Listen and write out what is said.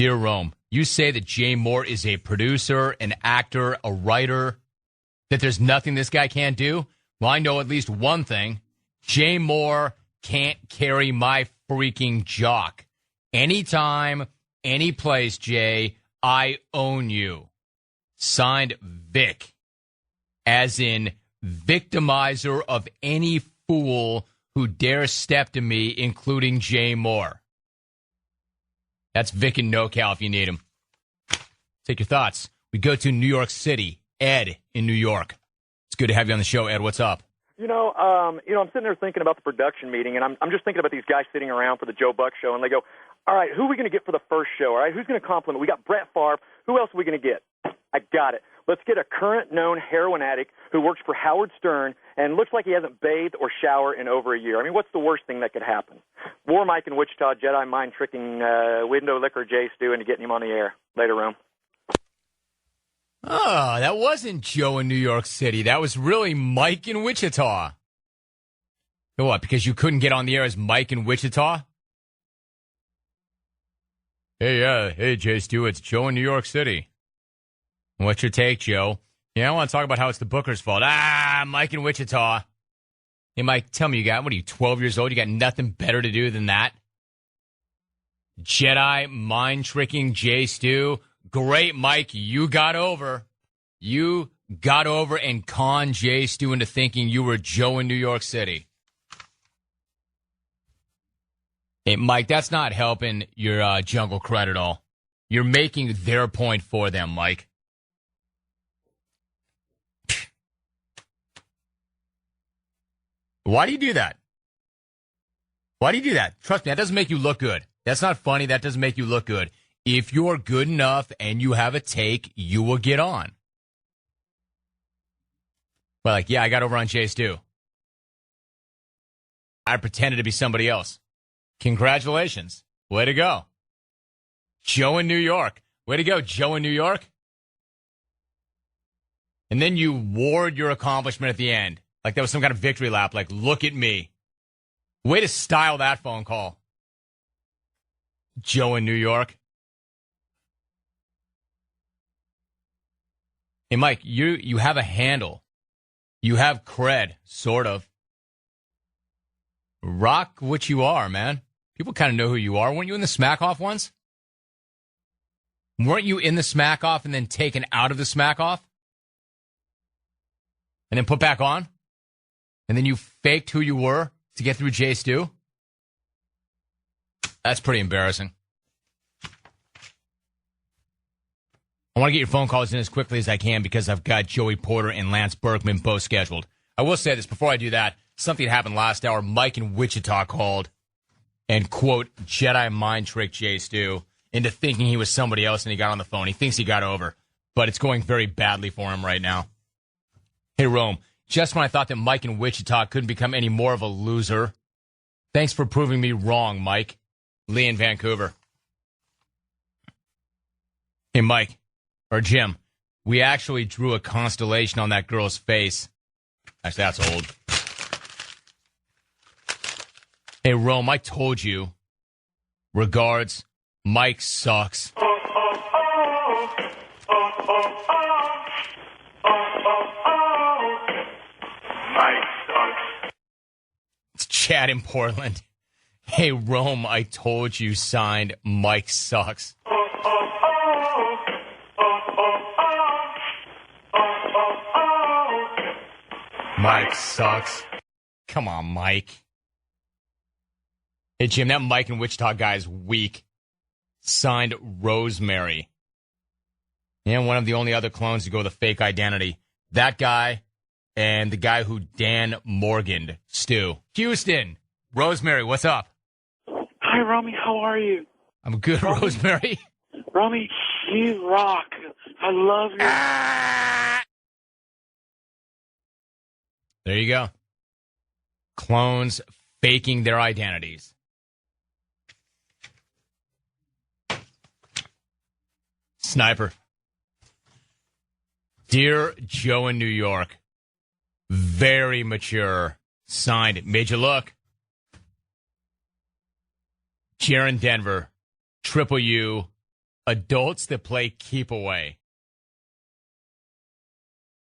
Dear Rome, you say that Jay Moore is a producer, an actor, a writer, that there's nothing this guy can't do? Well, I know at least one thing. Jay Moore can't carry my freaking jock. Anytime, any place, Jay, I own you. Signed, Vic. As in, victimizer of any fool who dares step to me, including Jay Moore. That's Vic and NoCal if you need him. Take your thoughts. We go to New York City. Ed in New York. It's good to have you on the show, Ed. What's up? I'm sitting there thinking about the production meeting, and I'm just thinking about these guys sitting around for the Joe Buck show, and they go, all right, who are we going to get for the first show? All right, who's going to compliment? We got Brett Favre. Who else are we going to get? I got it. Let's get a current known heroin addict who works for Howard Stern and looks like he hasn't bathed or showered in over a year. I mean, what's the worst thing that could happen? War Mike in Wichita, Jedi mind tricking window liquor Jay Stu into getting him on the air. Later, Rome. Oh, that wasn't Joe in New York City. That was really Mike in Wichita. What, because you couldn't get on the air as Mike in Wichita? Hey, Jay Stu, it's Joe in New York City. What's your take, Joe? Yeah, I want to talk about how it's the Booker's fault. Mike in Wichita. Hey, Mike, tell me, what are you, 12 years old? You got nothing better to do than that? Jedi mind-tricking Jay Stu. Great, Mike, you got over. You got over and conned Jay Stu into thinking you were Joe in New York City. Hey, Mike, that's not helping your jungle crowd at all. You're making their point for them, Mike. Why do you do that? Why do you do that? Trust me, that doesn't make you look good. That's not funny. That doesn't make you look good. If you're good enough and you have a take, you will get on. But I got over on Jay Stu. I pretended to be somebody else. Congratulations. Way to go. Joe in New York. Way to go, Joe in New York. And then you ward your accomplishment at the end. Like that was some kind of victory lap. Like, look at me. Way to style that phone call. Joe in New York. Hey, Mike, you have a handle. You have cred, sort of. Rock what you are, man. People kind of know who you are. Weren't you in the Smack Off once? Weren't you in the Smack Off and then taken out of the Smack Off? And then put back on? And then you faked who you were to get through Jay Stu? That's pretty embarrassing. I want to get your phone calls in as quickly as I can because I've got Joey Porter and Lance Berkman both scheduled. I will say this before I do that. Something happened last hour. Mike in Wichita called and, quote, Jedi mind trick Jay Stu into thinking he was somebody else and he got on the phone. He thinks he got over, but it's going very badly for him right now. Hey, Rome, just when I thought that Mike in Wichita couldn't become any more of a loser, thanks for proving me wrong, Mike. Lee in Vancouver. Hey, Mike, or Jim, we actually drew a constellation on that girl's face. Actually, that's old. Hey, Rome, I told you. Regards, Mike sucks. Mike sucks. It's Chad in Portland. Hey, Rome, I told you signed Mike sucks. Mike sucks. Come on, Mike. Hey, Jim, that Mike in Wichita guy is weak. Signed Rosemary. And one of the only other clones to go with a fake identity. That guy and the guy who Dan Morganed, Stu. Houston. Rosemary, what's up? Hi, Romy. How are you? I'm good, Romy. Rosemary. Romy, you rock. I love you. There you go. Clones faking their identities. Sniper. Dear Joe in New York, very mature. Signed, made you look. Jaron Denver, Triple U, Adults that play keep away.